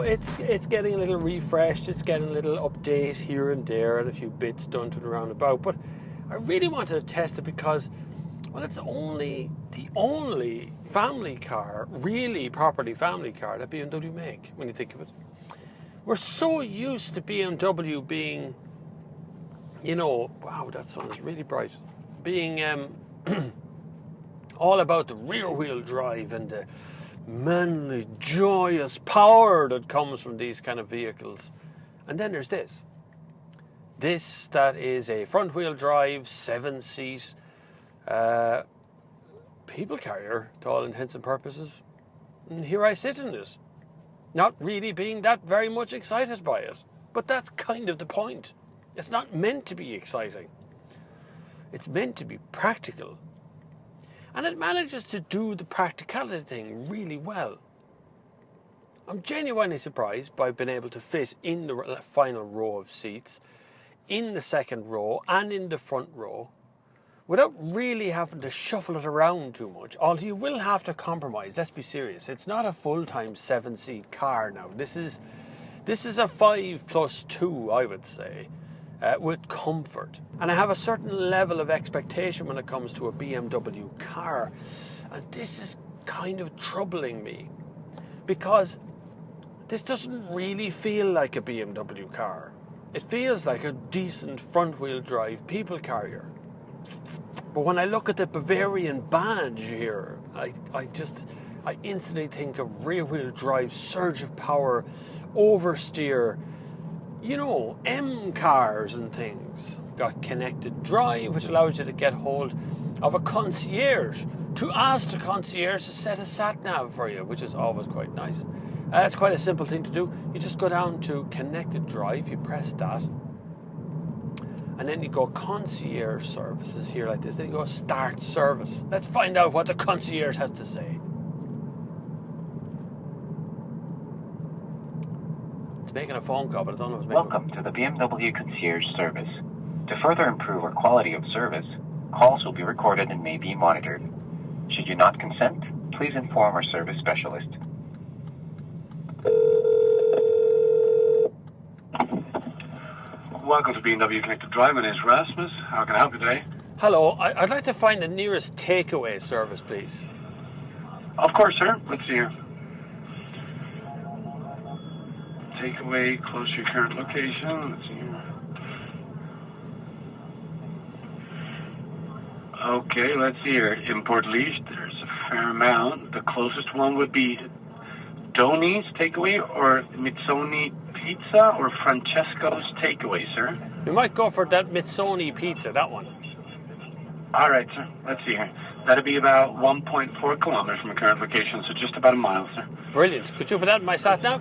it's getting a little refreshed, it's getting a little update here and there, and a few bits done to the roundabout. But I really wanted to test it because, well, it's only the only family car, really properly family car, that BMW make, when you think of it. We're so used to BMW being, you know, wow, that sun is really bright, being all about the rear wheel drive and the manly, joyous power that comes from these kind of vehicles. And then there's this. This that is a front wheel drive, 7-seat people carrier to all intents and purposes. And here I sit in it, not really being that very much excited by it. But that's kind of the point. It's not meant to be exciting. It's meant to be practical. And it manages to do the practicality thing really well. I'm genuinely surprised by being able to fit in the final row of seats, in the second row and in the front row, without really having to shuffle it around too much. Although you will have to compromise, let's be serious. It's not a full-time 7-seat car now. This is a 5+2, I would say. With comfort. And I have a certain level of expectation when it comes to a BMW car. And this is kind of troubling me, because this doesn't really feel like a BMW car. It feels like a decent front-wheel drive people carrier. But when I look at the Bavarian badge here, I instantly think of rear-wheel drive, surge of power, oversteer, you know, M cars and things. Got connected drive, which allows you to get hold of a concierge, to ask the concierge to set a sat-nav for you, which is always quite nice. It's quite a simple thing to do. You just go down to connected drive, you press that, and then you go concierge services here like this. Then you go start service. Let's find out what the concierge has to say. It's making a phone call, but I don't know if it's making... Welcome to the BMW Concierge service. To further improve our quality of service, calls will be recorded and may be monitored. Should you not consent, please inform our service specialist. Welcome to BMW Connected Drive. My name is Rasmus. How can I help you today? Hello, I'd like to find the nearest takeaway service, please. Of course, sir. Let's see here. Takeaway close to your current location. Let's see here. Okay, let's see here. Import lease. There's a fair amount. The closest one would be Doni's Takeaway or Mitsoni Pizza or Francesco's Takeaway, sir. We might go for that Mitsoni Pizza, that one. All right, sir. Let's see here. That'll be about 1.4 kilometers from your current location, so just about a mile, sir. Brilliant. Could you put that in my sat-nav?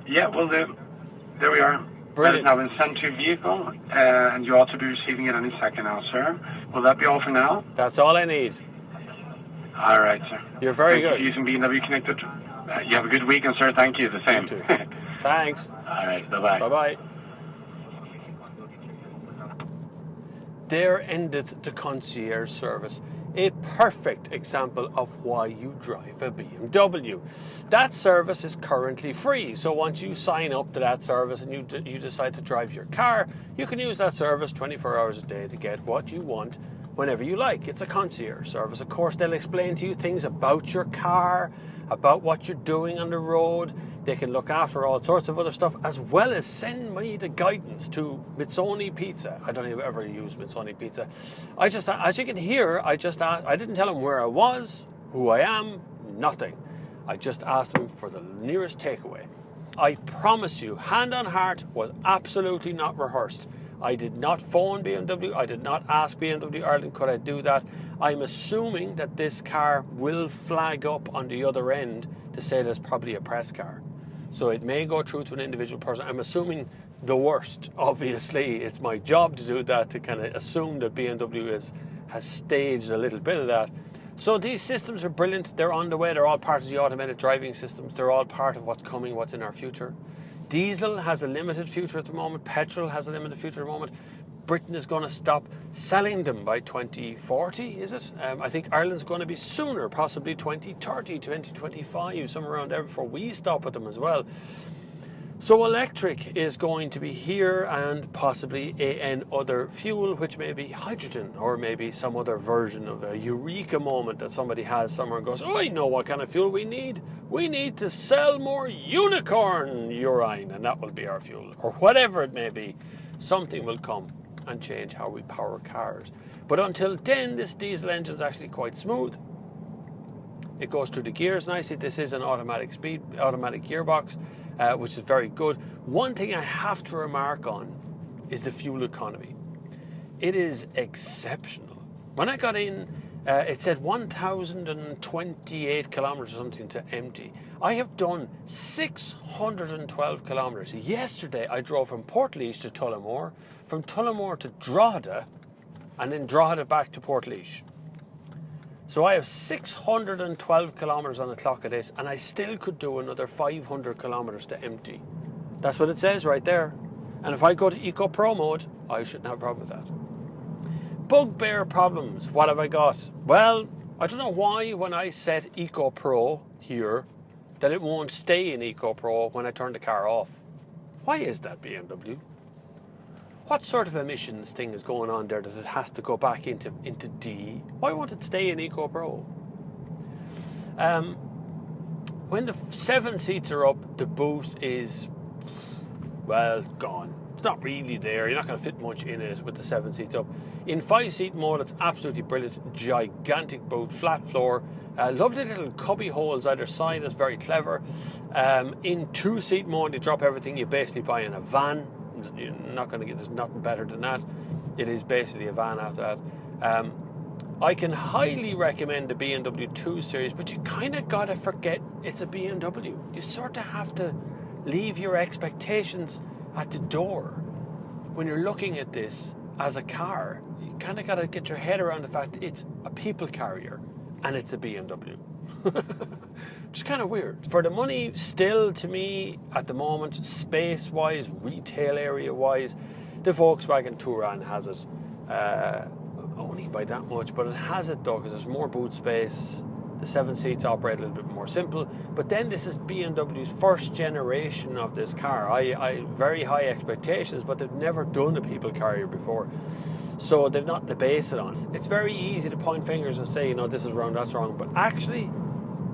Yeah, will do. There we are. Brilliant. That has now been sent to your vehicle, and you'll also be receiving it any second now, sir. Will that be all for now? That's all I need. All right, sir. You're very Thank good. you for using BMW Connected. You have a good weekend, sir. Thank you. The same. You too. Thanks. All right. Bye-bye. Bye-bye. There ended the concierge service. A perfect example of why you drive a BMW. That service is currently free, so once you sign up to that service and you decide to drive your car, you can use that service 24 hours a day to get what you want whenever you like. It's a concierge service. Of course, they'll explain to you things about your car, about what you're doing on the road. They can look after all sorts of other stuff, as well as send me the guidance to Mitsoni Pizza. I don't even ever use Mitsoni Pizza. As you can hear, I didn't tell them where I was, who I am, nothing. I just asked them for the nearest takeaway. I promise you, hand on heart, was absolutely not rehearsed. I did not phone BMW. I did not ask BMW Ireland, could I do that? I'm assuming that this car will flag up on the other end to say there's probably a press car. So it may go through to an individual person. I'm assuming the worst. Obviously, it's my job to do that, to kind of assume that BMW has staged a little bit of that. So these systems are brilliant. They're on the way. They're all part of the automated driving systems. They're all part of what's coming, what's in our future. Diesel has a limited future at the moment. Petrol has a limited future at the moment. Britain is going to stop selling them by 2040, is it? I think Ireland's going to be sooner, possibly 2030, 2025, somewhere around there before we stop with them as well. So electric is going to be here, and possibly an other fuel, which may be hydrogen, or maybe some other version of a eureka moment that somebody has somewhere and goes, oh, I know what kind of fuel we need. We need to sell more unicorn urine, and that will be our fuel, or whatever it may be. Something will come and change how we power cars. But until then, this diesel engine is actually quite smooth. It goes through the gears nicely. This is an automatic gearbox, which is very good. One thing I have to remark on is the fuel economy. It is exceptional. When I got in, it said 1,028 kilometers or something to empty. I have done 612 kilometers. Yesterday, I drove from Portlaoise to Tullamore, from Tullamore to Drogheda, and then Drogheda back to Portlaoise. So I have 612 kilometers on the clock of this, and I still could do another 500 kilometers to empty. That's what it says right there. And if I go to Eco Pro mode, I shouldn't have a problem with that. Bugbear problems. What have I got? Well, I don't know why when I set Eco Pro here, that it won't stay in Eco Pro when I turn the car off. Why is that, BMW? What sort of emissions thing is going on there that it has to go back into D? Why won't it stay in Eco Pro? When the 7 seats are up, the boot is, well, gone. It's not really there. You're not going to fit much in it with the 7 seats up. In 5-seat mode, it's absolutely brilliant. Gigantic boot, flat floor. Lovely little cubby holes either side. That's very clever. In 2-seat mode, you drop everything. You basically buy in a van. You're not going to get, there's nothing better than that. It is basically a van after that. I can highly recommend the BMW 2 Series, but you kind of got to forget it's a BMW. You sort of have to leave your expectations at the door when you're looking at this as a car. You kind of got to get your head around the fact that it's a people carrier and it's a BMW. Which is kind of weird. For the money, still, to me, at the moment, space-wise, retail area-wise, the Volkswagen Touran has it. Only by that much, but it has it though, because there's more boot space. The 7 seats operate a little bit more simple. But then this is BMW's first generation of this car. I very high expectations, but they've never done a people carrier before. So they've not to base it on. It's very easy to point fingers and say, you know, this is wrong, that's wrong. But actually,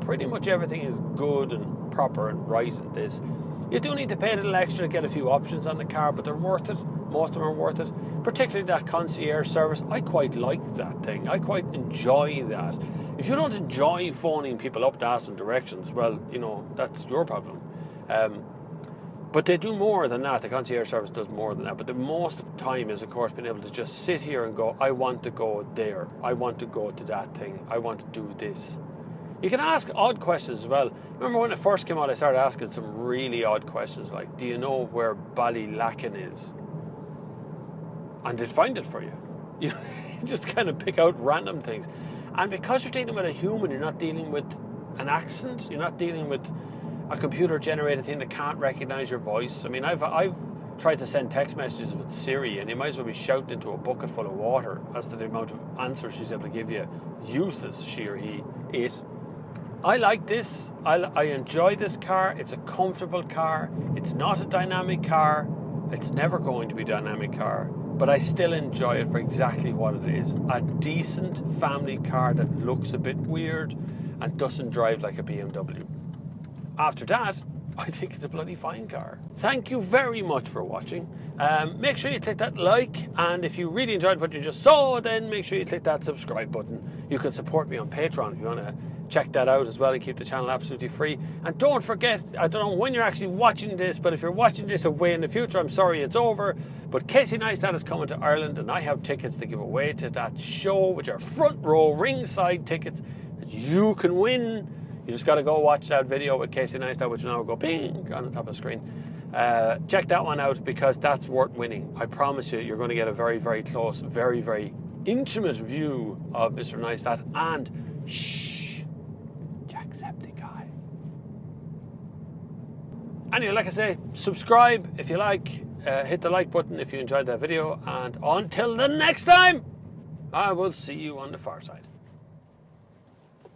pretty much everything is good and proper and right in this. You do need to pay a little extra to get a few options on the car, but they're worth it. Most of them are worth it. Particularly that concierge service. I quite like that thing. I quite enjoy that. If you don't enjoy phoning people up to ask them directions, well, you know, that's your problem. But they do more than that. The concierge service does more than that. But the most of the time is, of course, being able to just sit here and go, I want to go there. I want to go to that thing. I want to do this. You can ask odd questions as well. Remember when it first came out, I started asking some really odd questions like, do you know where Ballylacken is? And they'd find it for you. You just kind of pick out random things. And because you're dealing with a human, you're not dealing with an accent. You're not dealing with a computer-generated thing that can't recognize your voice. I mean, I've tried to send text messages with Siri, and you might as well be shouting into a bucket full of water as to the amount of answers she's able to give you. Useless, she or he, it. I like this. I enjoy this car. It's a comfortable car. It's not a dynamic car. It's never going to be a dynamic car. But I still enjoy it for exactly what it is. A decent family car that looks a bit weird and doesn't drive like a BMW. After that, I think it's a bloody fine car. Thank you very much for watching. Make sure you click that like, and if you really enjoyed what you just saw, then make sure you click that subscribe button. You can support me on Patreon if you want to check that out as well and keep the channel absolutely free. And don't forget, I don't know when you're actually watching this, but if you're watching this away in the future, I'm sorry it's over, but Casey Neistat is coming to Ireland, and I have tickets to give away to that show, which are front row ringside tickets that you can win. You just got to go watch that video with Casey Neistat, which now will go ping on the top of the screen. Check that one out, because that's worth winning. I promise you, you're going to get a very, very close, very, very intimate view of Mr. Neistat, and Jacksepticeye. Anyway, like I say, subscribe if you like. hit the like button if you enjoyed that video, and until the next time, I will see you on the far side.